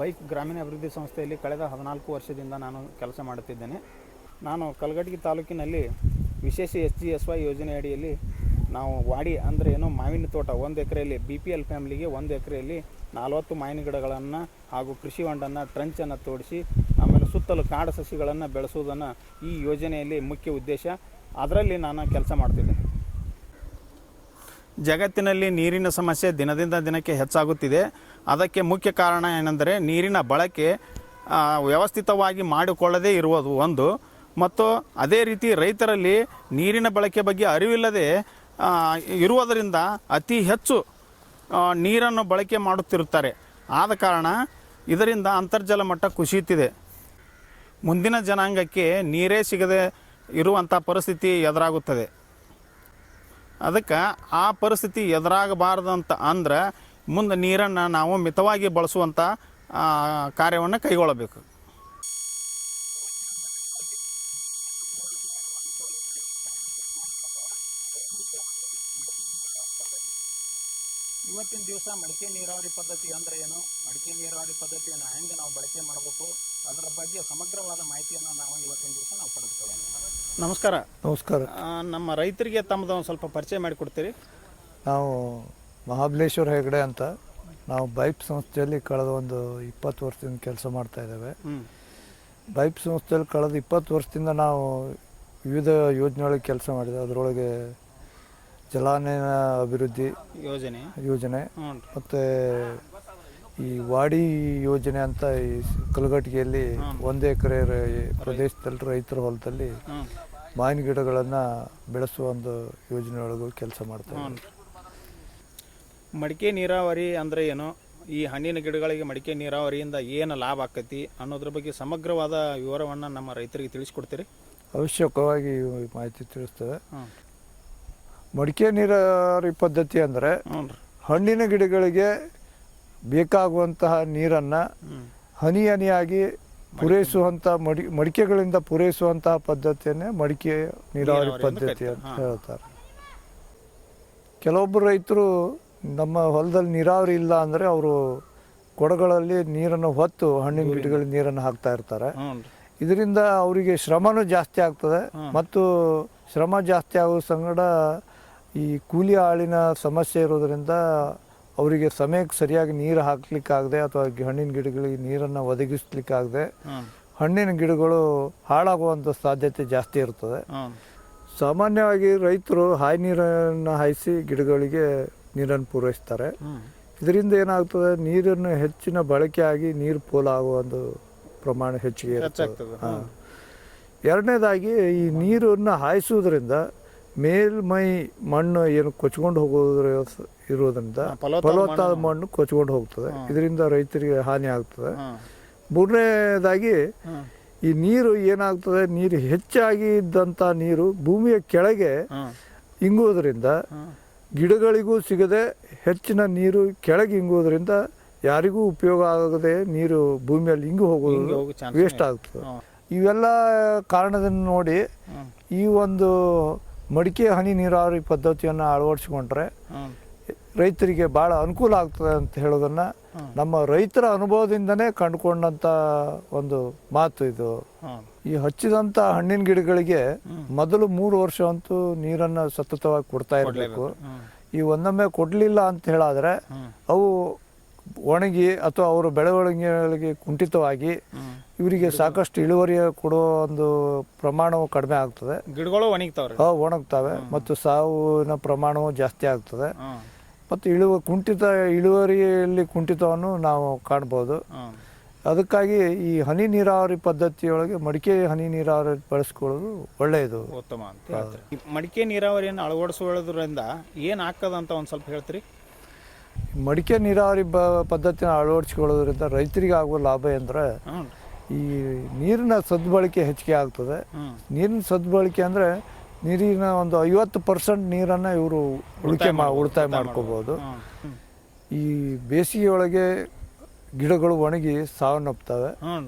Bike ಗ್ರಾಮೀಣ ಅಭಿವೃದ್ಧಿ ಸಂಸ್ಥೆಯಲ್ಲಿ ಕಳೆದ 14 ವರ್ಷದಿಂದ ನಾನು ಕೆಲಸ ಮಾಡುತ್ತಿದ್ದೇನೆ. ನಾನು ಕಲಘಟಗಿ ತಾಲೂಕಿನಲ್ಲಿ ವಿಶೇಷ SGSY ಯೋಜನೆ ಅಡಿಯಲ್ಲಿ ನಾವು ವಾಡಿ ಅಂದರೆ ಏನು ಮಾವಿನ ತೋಟ 1 ಎಕರೆಯಲ್ಲಿ BPL ಫ್ಯಾಮಿಲಿಗೆ 1 ಎಕರೆಯಲ್ಲಿ 40 ಮಾವಿನ ಗಿಡಗಳನ್ನು ಹಾಗೂ ಕೃಷಿ ಹೊಂಡನ್ನು ಟ್ರಂಚನ್ನು ತೋಡಿಸಿ ಆಮೇಲೆ ಸುತ್ತಲೂ ಕಾಡು ಸಸಿಗಳನ್ನು ಬೆಳೆಸುವುದನ್ನು ಈ ಯೋಜನೆಯಲ್ಲಿ ಮುಖ್ಯ ಉದ್ದೇಶ. ಅದರಲ್ಲಿ ನಾನು ಕೆಲಸ ಮಾಡ್ತಿದ್ದೇನೆ. ಜಗತ್ತಿನಲ್ಲಿ ನೀರಿನ ಸಮಸ್ಯೆ ದಿನದಿಂದ ದಿನಕ್ಕೆ ಹೆಚ್ಚಾಗುತ್ತಿದೆ. ಅದಕ್ಕೆ ಮುಖ್ಯ ಕಾರಣ ಏನೆಂದರೆ ನೀರಿನ ಬಳಕೆ ವ್ಯವಸ್ಥಿತವಾಗಿ ಮಾಡಿಕೊಳ್ಳದೇ ಇರುವುದು ಒಂದು, ಮತ್ತು ಅದೇ ರೀತಿ ರೈತರಲ್ಲಿ ನೀರಿನ ಬಳಕೆ ಬಗ್ಗೆ ಅರಿವಿಲ್ಲದೆ ಇರುವುದರಿಂದ ಅತಿ ಹೆಚ್ಚು ನೀರನ್ನು ಬಳಕೆ ಮಾಡುತ್ತಿರುತ್ತಾರೆ. ಆದ ಕಾರಣ ಇದರಿಂದ ಅಂತರ್ಜಲ ಮಟ್ಟ ಕುಸಿಯುತ್ತಿದೆ. ಮುಂದಿನ ಜನಾಂಗಕ್ಕೆ ನೀರೇ ಸಿಗದೆ ಇರುವಂಥ ಪರಿಸ್ಥಿತಿ ಎದುರಾಗುತ್ತದೆ. ಅದಕ್ಕೆ ಆ ಪರಿಸ್ಥಿತಿ ಎದುರಾಗಬಾರ್ದಂತ ಅಂದ್ರೆ ಮುಂದೆ ನೀರನ್ನು ನಾವು ಮಿತವಾಗಿ ಬಳಸುವಂಥ ಕಾರ್ಯವನ್ನು ಕೈಗೊಳ್ಳಬೇಕು. ಇವತ್ತಿನ ದಿವಸ ಮಡಿಕೆ ನೀರಾವರಿ ಪದ್ಧತಿ ಅಂದರೆ ಏನು, ಮಡಿಕೆ ನೀರಾವರಿ ಪದ್ಧತಿಯನ್ನು ಹೆಂಗೆ ನಾವು ಬಳಕೆ ಮಾಡಬೇಕು, ಅದರ ಬಗ್ಗೆ ಸಮಗ್ರವಾದ ಮಾಹಿತಿಯನ್ನು ನಾವು ಇವತ್ತಿನ ದಿವಸ ನಾವು ಪಡೆದುಕೊಳ್ಳೋಣ. ನಮಸ್ಕಾರ. ನಮಸ್ಕಾರ. ನಮ್ಮ ರೈತರಿಗೆ ತಮ್ಮದು ಒಂದು ಸ್ವಲ್ಪ ಪರಿಚಯ ಮಾಡಿಕೊಡ್ತೀರಿ? ನಾವು ಮಹಾಬಲೇಶ್ವರ ಹೆಗಡೆ ಅಂತ, ನಾವು ಬೈಪ್ ಸಂಸ್ಥೆಯಲ್ಲಿ ಕಳೆದ ಒಂದು 20 ವರ್ಷದಿಂದ ಕೆಲಸ ಮಾಡ್ತಾ ಇದ್ದೇವೆ. ಬೈಪ್ ಸಂಸ್ಥೆಯಲ್ಲಿ ಕಳೆದ 20 ವರ್ಷದಿಂದ ನಾವು ವಿವಿಧ ಯೋಜನೆಗಳಿಗೆ ಕೆಲಸ ಮಾಡಿದೆ. ಅದರೊಳಗೆ ಜಲಾನಯನ ಅಭಿವೃದ್ಧಿ ಯೋಜನೆ ಮತ್ತು ಈ ವಾಡಿ ಯೋಜನೆ ಅಂತ ಈ ಕಲಘಟಗಿಯಲ್ಲಿ 1 ಎಕರೆ ಪ್ರದೇಶದಲ್ಲಿ ರೈತರ ಹೊಲದಲ್ಲಿ ಮಾವಿನ ಗಿಡಗಳನ್ನು ಬೆಳೆಸುವ ಒಂದು ಯೋಜನೆಯೊಳಗೂ ಕೆಲಸ ಮಾಡ್ತಾರೆ. ಮಡಿಕೆ ನೀರಾವರಿ ಅಂದರೆ ಏನು, ಈ ಹಣ್ಣಿನ ಗಿಡಗಳಿಗೆ ಮಡಿಕೆ ನೀರಾವರಿಯಿಂದ ಏನು ಲಾಭ ಆಕೈತಿ ಅನ್ನೋದ್ರ ಬಗ್ಗೆ ಸಮಗ್ರವಾದ ವಿವರವನ್ನು ನಮ್ಮ ರೈತರಿಗೆ ತಿಳಿಸ್ಕೊಡ್ತೀರಿ? ಅವಶ್ಯಕವಾಗಿ ಮಾಹಿತಿ ತಿಳಿಸ್ತೇವೆ. ಮಡಿಕೆ ನೀರಾವರಿ ಪದ್ಧತಿ ಅಂದರೆ ಹಣ್ಣಿನ ಗಿಡಗಳಿಗೆ ಬೇಕಾಗುವಂತಹ ನೀರನ್ನು ಹನಿ ಹನಿಯಾಗಿ ಪೂರೈಸುವಂಥ ಮಡಿಕೆಗಳಿಂದ ಪೂರೈಸುವಂತಹ ಪದ್ಧತಿಯನ್ನೇ ಮಡಿಕೆ ನೀರಾವರಿ ಪದ್ಧತಿ ಅಂತ ಹೇಳ್ತಾರೆ. ಕೆಲವೊಬ್ಬರು ರೈತರು ನಮ್ಮ ಹೊಲದಲ್ಲಿ ನೀರಾವರಿ ಇಲ್ಲ ಅಂದರೆ ಅವರು ಕೊಡಗಳಲ್ಲಿ ನೀರನ್ನು ಹೊತ್ತು ಹಣ್ಣಿನ ಗಿಡಗಳಿಗೆ ನೀರನ್ನು ಹಾಕ್ತಾ ಇರ್ತಾರೆ. ಇದರಿಂದ ಅವರಿಗೆ ಶ್ರಮನೂ ಜಾಸ್ತಿ ಆಗ್ತದೆ, ಮತ್ತು ಶ್ರಮ ಜಾಸ್ತಿ ಆಗೋ ಸಂಗಡ ಈ ಕೂಲಿ ಆಳಿನ ಸಮಸ್ಯೆ ಇರೋದರಿಂದ ಅವರಿಗೆ ಸಮಯಕ್ಕೆ ಸರಿಯಾಗಿ ನೀರು ಹಾಕ್ಲಿಕ್ಕಾಗದೆ ಅಥವಾ ಹಣ್ಣಿನ ಗಿಡಗಳಿಗೆ ನೀರನ್ನು ಒದಗಿಸ್ಲಿಕ್ಕಾಗದೆ ಹಣ್ಣಿನ ಗಿಡಗಳು ಹಾಳಾಗುವಂಥ ಸಾಧ್ಯತೆ ಜಾಸ್ತಿ ಇರ್ತದೆ. ಸಾಮಾನ್ಯವಾಗಿ ರೈತರು ಹಾಯಿ ನೀರನ್ನು ಹಾಯಿಸಿ ಗಿಡಗಳಿಗೆ ನೀರನ್ನು ಪೂರೈಸ್ತಾರೆ. ಇದರಿಂದ ಏನಾಗ್ತದೆ, ನೀರನ್ನು ಹೆಚ್ಚಿನ ಬಳಕೆಯಾಗಿ ನೀರು ಪೋಲಾಗುವ ಒಂದು ಪ್ರಮಾಣ ಹೆಚ್ಚಿಗೆ ಇರ್ತದೆ. ಎರಡನೇದಾಗಿ ಈ ನೀರನ್ನು ಹಾಯಿಸುವುದರಿಂದ ಮೇಲ್ಮೈ ಮಣ್ಣು ಏನು ಕೊಚ್ಕೊಂಡು ಇರೋದ್ರಿಂದ ಫಲವತ್ತಾದ ಮಣ್ಣು ಕೊಚ್ಕೊಂಡು ಹೋಗ್ತದೆ. ಇದರಿಂದ ರೈತರಿಗೆ ಹಾನಿ ಆಗ್ತದೆ. ಮೂರನೇದಾಗಿ ಈ ನೀರು ಏನಾಗ್ತದೆ, ನೀರು ಹೆಚ್ಚಾಗಿ ಇದ್ದಂಥ ನೀರು ಭೂಮಿಯ ಕೆಳಗೆ ಇಂಗುವುದರಿಂದ ಗಿಡಗಳಿಗೂ ಸಿಗದೆ ಹೆಚ್ಚಿನ ನೀರು ಕೆಳಗೆ ಇಂಗುವುದರಿಂದ ಯಾರಿಗೂ ಉಪಯೋಗ ಆಗದೆ ನೀರು ಭೂಮಿಯಲ್ಲಿ ಇಂಗು ಹೋಗೋದು ವೇಸ್ಟ್ ಆಗ್ತದೆ. ಇವೆಲ್ಲ ಕಾರಣದಿಂದ ನೋಡಿ ಈ ಒಂದು ಮಡಿಕೆ ಹನಿ ನೀರಾವರಿ ಪದ್ಧತಿಯನ್ನು ಅಳವಡಿಸಿಕೊಂಡ್ರೆ ರೈತರಿಗೆ ಭಾಳ ಅನುಕೂಲ ಆಗ್ತದೆ ಅಂತ ಹೇಳೋದನ್ನು ನಮ್ಮ ರೈತರ ಅನುಭವದಿಂದನೇ ಕಂಡುಕೊಂಡಂಥ ಒಂದು ಮಾತು ಇದು. ಈ ಹಚ್ಚಿದಂಥ ಹಣ್ಣಿನ ಗಿಡಗಳಿಗೆ ಮೊದಲು 3 ವರ್ಷ ಅಂತೂ ನೀರನ್ನು ಸತತವಾಗಿ ಕೊಡ್ತಾ ಇರಬೇಕು. ಈ ಒಂದೊಮ್ಮೆ ಕೊಡಲಿಲ್ಲ ಅಂತ ಹೇಳಾದರೆ ಅವು ಒಣಗಿ ಅಥವಾ ಅವರ ಬೆಳವಣಿಗೆಗಳಿಗೆ ಕುಂಠಿತವಾಗಿ ಇವರಿಗೆ ಸಾಕಷ್ಟು ಇಳುವರಿ ಕೊಡೋ ಒಂದು ಪ್ರಮಾಣವು ಕಡಿಮೆ ಆಗ್ತದೆ. ಗಿಡಗಳು ಒಣಗ್ತವೆ ಮತ್ತು ಸಾವಿನ ಪ್ರಮಾಣವು ಜಾಸ್ತಿ ಆಗ್ತದೆ. ಮತ್ತು ಇಳುವರಿಯಲ್ಲಿ ಕುಂಠಿತವನ್ನು ನಾವು ಕಾಣ್ಬೋದು. ಅದಕ್ಕಾಗಿ ಈ ಹನಿ ನೀರಾವರಿ ಪದ್ಧತಿಯೊಳಗೆ ಮಡಿಕೆ ಹನಿ ನೀರಾವರಿ ಬಳಸ್ಕೊಳ್ಳೋದು ಒಳ್ಳೆಯದು, ಉತ್ತಮ ಅಂತ ಹೇಳ್ತಾರೆ. ಮಡಿಕೆ ನೀರಾವರಿಯನ್ನು ಅಳವಡಿಸೋದ್ರಿಂದ ಏನಾಗ್ತದೆ ಅಂತ ಒಂದು ಸ್ವಲ್ಪ ಹೇಳ್ತೀರಿ? ಮಡಿಕೆ ನೀರಾವರಿ ಪದ್ಧತಿನ ಅಳವಡಿಸಿಕೊಳ್ಳೋದ್ರಿಂದ ರೈತರಿಗೆ ಆಗುವ ಲಾಭ ಅಂದರೆ ಈ ನೀರಿನ ಸದ್ಬಳಕೆ ಹೆಚ್ಚಿಗೆ ಆಗ್ತದೆ. ನೀರಿನ ಸದ್ಬಳಕೆ ಅಂದರೆ ನೀರಿನ ಒಂದು 50% ನೀರನ್ನು ಇವರು ಉಳಿತಾಯ ಮಾಡ್ಕೋಬೋದು. ಈ ಬೇಸಿಗೆಯೊಳಗೆ ಗಿಡಗಳು ಒಣಗಿ ಸಾವನ್ನಪ್ತವೆ.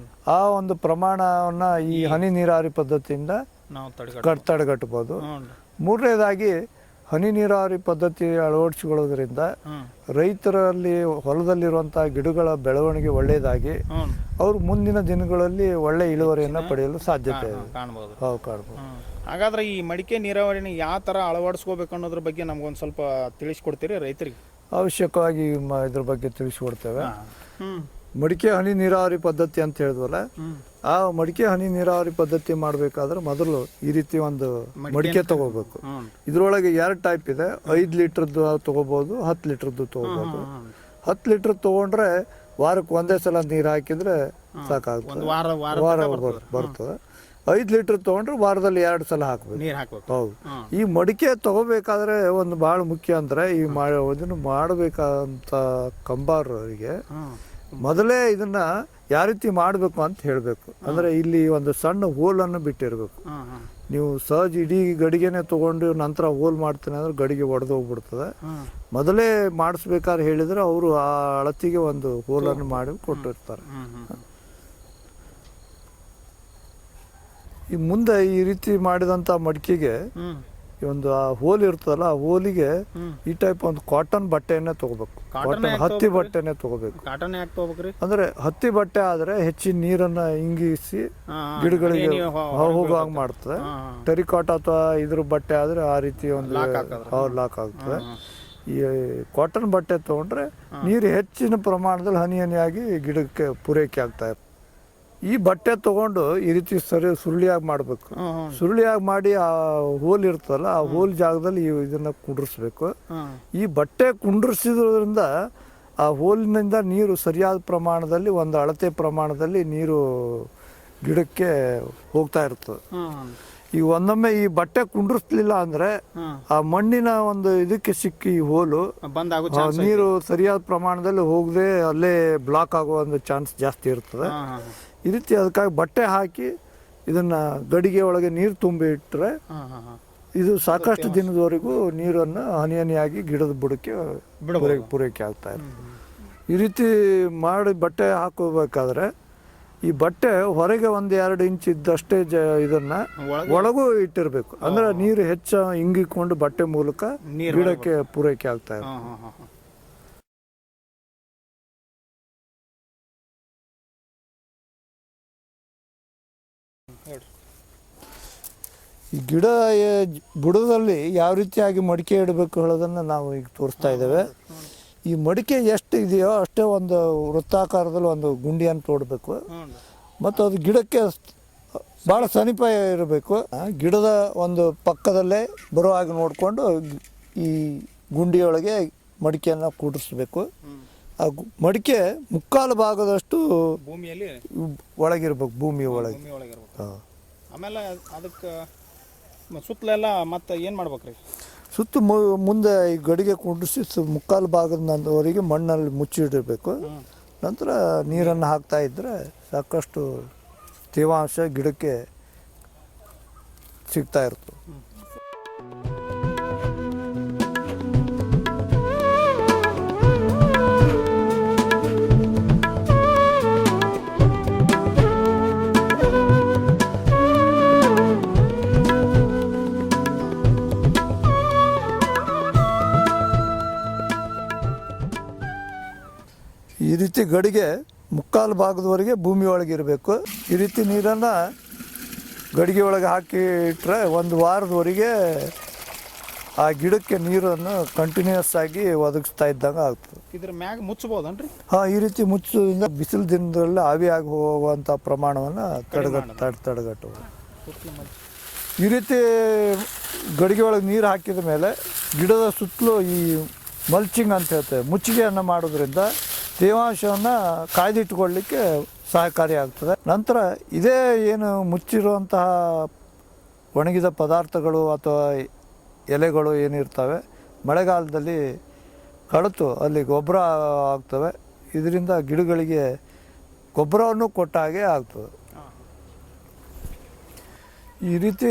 ಆ ಒಂದು ಪ್ರಮಾಣವನ್ನು ಈ ಹನಿ ನೀರಾವರಿ ಪದ್ಧತಿಯಿಂದ ತಡೆಗಟ್ಟಬಹುದು. ಮೂರನೇದಾಗಿ ಹನಿ ನೀರಾವರಿ ಪದ್ಧತಿ ಅಳವಡಿಸಿಕೊಳ್ಳೋದ್ರಿಂದ ರೈತರಲ್ಲಿ ಹೊಲದಲ್ಲಿರುವಂತಹ ಗಿಡಗಳ ಬೆಳವಣಿಗೆ ಒಳ್ಳೆಯದಾಗಿ ಅವರು ಮುಂದಿನ ದಿನಗಳಲ್ಲಿ ಒಳ್ಳೆ ಇಳುವರಿಯನ್ನು ಪಡೆಯಲು ಸಾಧ್ಯತೆ ಇದೆ. ಕಾಣ್ಬೋದು. ಕಾಣ್ಬೋದು. ಹಾಗಾದ್ರೆ ಈ ಮಡಿಕೆ ನೀರಾವರಿನ ಯಾವ ಥರ ಅಳವಡಿಸ್ಕೋಬೇಕು ಅನ್ನೋದ್ರ ಬಗ್ಗೆ ನಮ್ಗೊಂದು ಸ್ವಲ್ಪ ತಿಳಿಸ್ಕೊಡ್ತೀರಿ ರೈತರಿಗೆ? ಅವಶ್ಯಕವಾಗಿ ಇದ್ರ ಬಗ್ಗೆ ತಿಳಿಸ್ಕೊಡ್ತೇವೆ. ಮಡಿಕೆ ಹನಿ ನೀರಾವರಿ ಪದ್ಧತಿ ಅಂತ ಹೇಳಿದ್ವಲ್ಲ, ಆ ಮಡಿಕೆ ಹನಿ ನೀರಾವರಿ ಪದ್ಧತಿ ಮಾಡಬೇಕಾದ್ರೆ ಮೊದಲು ಈ ರೀತಿ ಒಂದು ಮಡಿಕೆ ತಗೋಬೇಕು. ಇದ್ರೊಳಗೆ 2 ಟೈಪ್ ಇದೆ. 5 ಲೀಟರ್ದು ತಗೋಬಹುದು, 10 ಲೀಟರ್ದು ತಗೋಬಹುದು. 10 ಲೀಟರ್ ತಗೊಂಡ್ರೆ ವಾರಕ್ಕೆ ಒಂದೇ ಸಲ ನೀರು ಹಾಕಿದ್ರೆ ಸಾಕಾಗ್ತದೆ, ವಾರ ಬರ್ತದೆ. 5 ಲೀಟರ್ ತಗೊಂಡ್ರೆ ವಾರದಲ್ಲಿ 2 ಸಲ ಹಾಕ್ಬೇಕು. ಹೌದು. ಈ ಮಡಿಕೆ ತಗೋಬೇಕಾದ್ರೆ ಒಂದು ಬಹಳ ಮುಖ್ಯ ಅಂದ್ರೆ ಈ ಇದನ್ನು ಮಾಡಬೇಕಂತ ಕಂಬಾರರಿಗೆ ಮೊದಲೇ ಇದನ್ನ ಯಾವ ರೀತಿ ಮಾಡಬೇಕು ಅಂತ ಹೇಳಬೇಕು. ಅಂದ್ರೆ ಇಲ್ಲಿ ಒಂದು ಸಣ್ಣ ಹೋಲನ್ನು ಬಿಟ್ಟಿರ್ಬೇಕು. ನೀವು ಸಹಜ ಇಡೀ ಗಡಿಗೆನೆ ತಗೊಂಡು ನಂತರ ಹೋಲ್ ಮಾಡ್ತೇನೆ ಅಂದ್ರೆ ಗಡಿಗೆ ಒಡೆದು ಹೋಗ್ಬಿಡ್ತದೆ. ಮೊದಲೇ ಮಾಡಿಸ್ಬೇಕಾದ್ರೆ ಹೇಳಿದ್ರೆ ಅವರು ಆ ಅಳತಿಗೆ ಒಂದು ಹೋಲನ್ನು ಮಾಡಿ ಕೊಟ್ಟಿರ್ತಾರೆ. ಈ ಮುಂದೆ ಈ ರೀತಿ ಮಾಡಿದಂತ ಮಡಿಕೆಗೆ ಒಂದು ಆ ಹೋಲ್ ಇರ್ತದಲ್ಲ, ಆ ಹೋಲಿಗೆ ಈ ಟೈಪ್ ಒಂದು ಕಾಟನ್ ಬಟ್ಟೆಯನ್ನೇ ತಗೋಬೇಕು. ಹತ್ತಿ ಬಟ್ಟೆನೆ ತಗೋಬೇಕು. ಅಂದ್ರೆ ಹತ್ತಿ ಬಟ್ಟೆ ಆದ್ರೆ ಹೆಚ್ಚಿನ ನೀರನ್ನ ಇಂಗಿಸಿ ಗಿಡಗಳಿಗೆ ಹೋಗುವಾಗ ಮಾಡ್ತದೆ. ಟೆರಿಕಾಟ್ ಅಥವಾ ಇದ್ರ ಬಟ್ಟೆ ಆದ್ರೆ ಆ ರೀತಿ ಒಂದು ಲಾಕ್ ಆಗ್ತದೆ. ಈ ಕಾಟನ್ ಬಟ್ಟೆ ತಗೊಂಡ್ರೆ ನೀರು ಹೆಚ್ಚಿನ ಪ್ರಮಾಣದಲ್ಲಿ ಹನಿ ಹನಿಯಾಗಿ ಗಿಡಕ್ಕೆ ಪೂರೈಕೆ ಆಗ್ತಾ ಇರ್ತದೆ. ಈ ಬಟ್ಟೆ ತಗೊಂಡು ಈ ರೀತಿ ಸುರುಳಿಯಾಗಿ ಮಾಡಬೇಕು. ಸುರುಳಿಯಾಗಿ ಮಾಡಿ ಆ ಹೋಲ್ ಇರ್ತದಲ್ಲ, ಆ ಹೋಲ್ ಜಾಗದಲ್ಲಿ ಇದನ್ನ ಕುಂಡ್ರಿಸ್ಬೇಕು. ಈ ಬಟ್ಟೆ ಕುಂಡ್ರಿಸಿದ್ರಿಂದ ಆ ಹೋಲಿನಿಂದ ನೀರು ಸರಿಯಾದ ಪ್ರಮಾಣದಲ್ಲಿ, ಒಂದು ಅಳತೆ ಪ್ರಮಾಣದಲ್ಲಿ ನೀರು ಗಿಡಕ್ಕೆ ಹೋಗ್ತಾ ಇರ್ತದೆ. ಈ ಒಂದೊಮ್ಮೆ ಈ ಬಟ್ಟೆ ಕುಂಡ್ರಿಸ್ಲಿಲ್ಲ ಅಂದ್ರೆ ಆ ಮಣ್ಣಿನ ಒಂದು ಇದಕ್ಕೆ ಸಿಕ್ಕಿ ಈ ಹೋಲು ನೀರು ಸರಿಯಾದ ಪ್ರಮಾಣದಲ್ಲಿ ಹೋಗದೆ ಅಲ್ಲೇ ಬ್ಲಾಕ್ ಆಗೋ ಒಂದು ಚಾನ್ಸ್ ಜಾಸ್ತಿ ಇರ್ತದೆ. ಈ ರೀತಿ ಅದಕ್ಕಾಗಿ ಬಟ್ಟೆ ಹಾಕಿ ಇದನ್ನ ಗಡಿಗೆ ಒಳಗೆ ನೀರು ತುಂಬಿ ಇಟ್ಟರೆ ಇದು ಸಾಕಷ್ಟು ದಿನದವರೆಗೂ ನೀರನ್ನು ಹನಿ ಹನಿಯಾಗಿ ಗಿಡದ ಬುಡಕ್ಕೆ ಪೂರೈಕೆ ಆಗ್ತಾ ಇರ್ತದೆ. ಈ ರೀತಿ ಮಾಡಿ ಬಟ್ಟೆ ಹಾಕೋಬೇಕಾದ್ರೆ ಈ ಬಟ್ಟೆ ಹೊರಗೆ 1-2 ಇಂಚ್ ಇದ್ದಷ್ಟೇ ಇದನ್ನ ಒಳಗೂ ಇಟ್ಟಿರ್ಬೇಕು. ಅಂದ್ರೆ ನೀರು ಹೆಚ್ಚ ಇಂಗಿಕೊಂಡು ಬಟ್ಟೆ ಮೂಲಕ ಗಿಡಕ್ಕೆ ಪೂರೈಕೆ ಆಗ್ತಾ ಇರ್ತದೆ. ಈ ಗಿಡ ಬುಡದಲ್ಲಿ ಯಾವ ರೀತಿಯಾಗಿ ಮಡಿಕೆ ಇಡಬೇಕು ಹೇಳೋದನ್ನು ನಾವು ಈಗ ತೋರಿಸ್ತಾ ಇದ್ದೇವೆ. ಈ ಮಡಿಕೆ ಎಷ್ಟು ಇದೆಯೋ ಅಷ್ಟೇ ಒಂದು ವೃತ್ತಾಕಾರದಲ್ಲಿ ಒಂದು ಗುಂಡಿಯನ್ನು ತೋಡಬೇಕು. ಮತ್ತು ಅದು ಗಿಡಕ್ಕೆ ಭಾಳ ಸಮೀಪ ಇರಬೇಕು. ಗಿಡದ ಒಂದು ಪಕ್ಕದಲ್ಲೇ ಬರೋ ಹಾಗೆ ನೋಡಿಕೊಂಡು ಈ ಗುಂಡಿಯೊಳಗೆ ಮಡಿಕೆಯನ್ನು ಕೂಡಿಸ್ಬೇಕು. ಆ ಮಡಿಕೆ ಮುಕ್ಕಾಲು ಭಾಗದಷ್ಟು ಭೂಮಿಯಲ್ಲಿ ಒಳಗಿರ್ಬೇಕು, ಭೂಮಿಯ ಒಳಗೆ. ಆಮೇಲೆ ಅದಕ್ಕೆ ಸುತ್ತಲೆಲ್ಲ ಮತ್ತೆ ಏನು ಮಾಡ್ಬೇಕ್ರಿ? ಸುತ್ತ ಮುಂದೆ ಈ ಗಡಿಗೆ ಕುಂಡಿಸಿ ಮುಕ್ಕಾಲು ಭಾಗದವರೆಗೆ ಮಣ್ಣಲ್ಲಿ ಮುಚ್ಚಿಡಬೇಕು. ನಂತರ ನೀರನ್ನು ಹಾಕ್ತಾ ಇದ್ದರೆ ಸಾಕಷ್ಟು ತೇವಾಂಶ ಗಿಡಕ್ಕೆ ಸಿಗ್ತಾ ಇರ್ತದೆ. ಈ ರೀತಿ ಗಡಿಗೆ ಮುಕ್ಕಾಲು ಭಾಗದವರೆಗೆ ಭೂಮಿ ಒಳಗೆ ಇರಬೇಕು. ಈ ರೀತಿ ನೀರನ್ನು ಗಡಿಗೆ ಒಳಗೆ ಹಾಕಿ ಇಟ್ಟರೆ 1 ವಾರದವರೆಗೆ ಆ ಗಿಡಕ್ಕೆ ನೀರನ್ನು ಕಂಟಿನ್ಯೂಸ್ ಆಗಿ ಒದಗಿಸ್ತಾ ಇದ್ದಂಗೆ ಆಗ್ತದೆ. ಇದ್ರ ಮ್ಯಾಗ ಮುಚ್ಚಬಹುದನ್ರಿ? ಈ ರೀತಿ ಮುಚ್ಚೋದ್ರಿಂದ ಬಿಸಿಲು ದಿನದಲ್ಲಿ ಆವಿಯಾಗಿ ಹೋಗುವಂಥ ಪ್ರಮಾಣವನ್ನು ತಡೆಗಟ್ಟಬಹುದು. ಈ ರೀತಿ ಗಡಿಗೆ ಒಳಗೆ ನೀರು ಹಾಕಿದ ಮೇಲೆ ಗಿಡದ ಸುತ್ತಲೂ ಈ ಮಲ್ಚಿಂಗ್ ಅಂತ ಹೇಳ್ತೇವೆ, ಮುಚ್ಚಿಗೆಯನ್ನು ಮಾಡೋದ್ರಿಂದ ತೇವಾಂಶವನ್ನು ಕಾಯ್ದಿಟ್ಟುಕೊಳ್ಳಲಿಕ್ಕೆ ಸಹಕಾರಿಯಾಗ್ತದೆ. ನಂತರ ಇದೇ ಏನು ಮುಚ್ಚಿರುವಂತಹ ಒಣಗಿದ ಪದಾರ್ಥಗಳು ಅಥವಾ ಎಲೆಗಳು ಏನಿರ್ತವೆ ಮಳೆಗಾಲದಲ್ಲಿ ಕಳೆತು ಅಲ್ಲಿ ಗೊಬ್ಬರ ಆಗ್ತವೆ. ಇದರಿಂದ ಗಿಡಗಳಿಗೆ ಗೊಬ್ಬರವನ್ನು ಕೊಟ್ಟ ಹಾಗೆ ಆಗ್ತದೆ. ಈ ರೀತಿ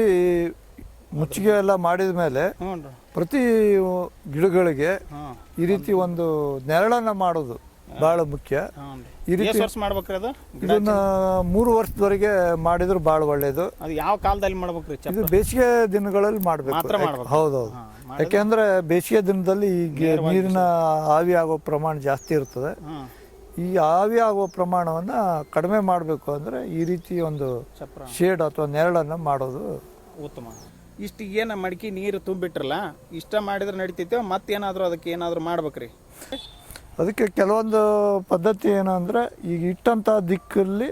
ಮುಚ್ಚಿಗೆ ಎಲ್ಲ ಮಾಡಿದ ಮೇಲೆ ಪ್ರತಿ ಗಿಡಗಳಿಗೆ ಈ ರೀತಿ ಒಂದು ನೆರಳನ್ನು ಮಾಡೋದು ಭಾಳ ಮುಖ್ಯ. ಈ ರೀತಿ ಎಷ್ಟು ವರ್ಷ ಮಾಡ್ಬೇಕ್ರಿ ಅದು? ಇದನ್ನ 3 ವರ್ಷದವರೆಗೆ ಮಾಡಿದ್ರೆ ಭಾಳ ಒಳ್ಳೇದು. ಅದು ಯಾವ ಕಾಲದಲ್ಲಿ ಮಾಡ್ಬೇಕ್ರಿ? ಇದು ಬೇಸಿಗೆ ದಿನಗಳಲ್ಲಿ ಮಾಡಬೇಕು. ಮಾತ್ರ ಮಾಡ್ಬೇಕು. ಹೌದೌದು. ಯಾಕೆಂದ್ರೆ ಬೇಸಿಗೆ ದಿನದಲ್ಲಿ ಈ ನೀರಿನ ಆವಿ ಆಗೋ ಪ್ರಮಾಣ ಜಾಸ್ತಿ ಇರ್ತದೆ. ಈ ಆವಿ ಆಗುವ ಪ್ರಮಾಣವನ್ನು ಕಡಿಮೆ ಮಾಡಬೇಕು ಅಂದರೆ ಈ ರೀತಿ ಒಂದು ಶೇಡ್ ಅಥವಾ ನೆರಳನ್ನು ಮಾಡೋದು ಉತ್ತಮ. ಇಷ್ಟು ಏನು ಮಡಿಕೆ ನೀರು ತುಂಬಿಟ್ರಲ್ಲ, ಇಷ್ಟ ಮಾಡಿದ್ರೆ ನಡಿತೈತೆ, ಮತ್ತೇನಾದರೂ ಅದಕ್ಕೆ ಏನಾದರೂ ಮಾಡ್ಬೇಕ್ರಿ? ಅದಕ್ಕೆ ಕೆಲವೊಂದು ಪದ್ಧತಿ ಏನಂದ್ರೆ ಈಗ ಇಟ್ಟಂಥ ದಿಕ್ಕಲ್ಲಿ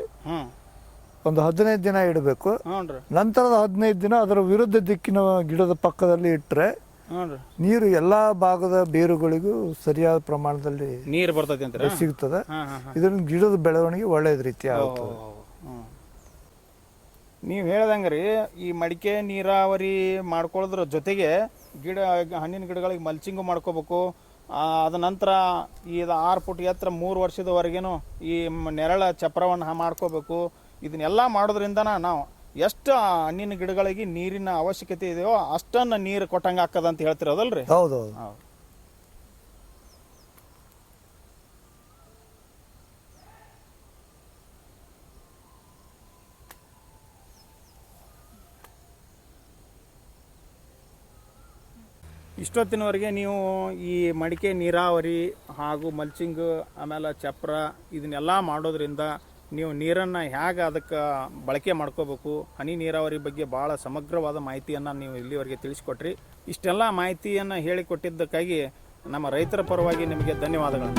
ಒಂದು 15 ದಿನ ಇಡಬೇಕು. ನಂತರದ 15 ದಿನ ಅದರ ವಿರುದ್ಧ ದಿಕ್ಕಿನ ಗಿಡದ ಪಕ್ಕದಲ್ಲಿ ಇಟ್ಟರೆ ನೀರು ಎಲ್ಲಾ ಭಾಗದ ಬೇರುಗಳಿಗೂ ಸರಿಯಾದ ಪ್ರಮಾಣದಲ್ಲಿ ನೀರು ಬರ್ತದೆ ಅಂತ ಸಿಗ್ತದೆ. ಇದರಿಂದ ಗಿಡದ ಬೆಳವಣಿಗೆ ಒಳ್ಳೆಯ ರೀತಿ ಆಗುತ್ತದೆ. ನೀವು ಹೇಳ್ದಂಗ್ರಿ ಈ ಮಡಿಕೆ ನೀರಾವರಿ ಮಾಡ್ಕೊಳ್ಳೋದ್ರ ಜೊತೆಗೆ ಹಣ್ಣಿನ ಗಿಡಗಳಿಗೆ ಮಲ್ಚಿಂಗು ಮಾಡ್ಕೋಬೇಕು. ಅದ ನಂತರ ಇದು 6 ಫುಟ್ ಎತ್ತರ 3 ವರ್ಷದವರೆಗೇನು ಈ ನೆರಳ ಚಪ್ರವನ್ನು ಮಾಡ್ಕೋಬೇಕು. ಇದನ್ನೆಲ್ಲ ಮಾಡೋದ್ರಿಂದ ನಾವು ಎಷ್ಟು ಹಣ್ಣಿನ ಗಿಡಗಳಿಗೆ ನೀರಿನ ಅವಶ್ಯಕತೆ ಇದೆಯೋ ಅಷ್ಟನ್ನು ನೀರು ಕೊಟ್ಟಂಗೆ ಆಗ್ತದ ಅಂತ ಹೇಳ್ತಿರೋದಲ್ರಿ? ಹೌದೌದು. ಇಷ್ಟೊತ್ತಿನವರೆಗೆ ನೀವು ಈ ಮಡಿಕೆ ನೀರಾವರಿ ಹಾಗೂ ಮಲ್ಚಿಂಗ್ ಆಮೇಲೆ ಚಪ್ರ ಇದನ್ನೆಲ್ಲ ಮಾಡೋದ್ರಿಂದ ನೀವು ನೀರನ್ನು ಹೇಗೆ ಅದಕ್ಕೆ ಬಳಕೆ ಮಾಡ್ಕೋಬೇಕು, ಹನಿ ನೀರಾವರಿ ಬಗ್ಗೆ ಭಾಳ ಸಮಗ್ರವಾದ ಮಾಹಿತಿಯನ್ನು ನೀವು ಇಲ್ಲಿವರೆಗೆ ತಿಳಿಸ್ಕೊಟ್ರಿ. ಇಷ್ಟೆಲ್ಲ ಮಾಹಿತಿಯನ್ನು ಹೇಳಿಕೊಟ್ಟಿದ್ದಕ್ಕಾಗಿ ನಮ್ಮ ರೈತರ ಪರವಾಗಿ ನಿಮಗೆ ಧನ್ಯವಾದಗಳು.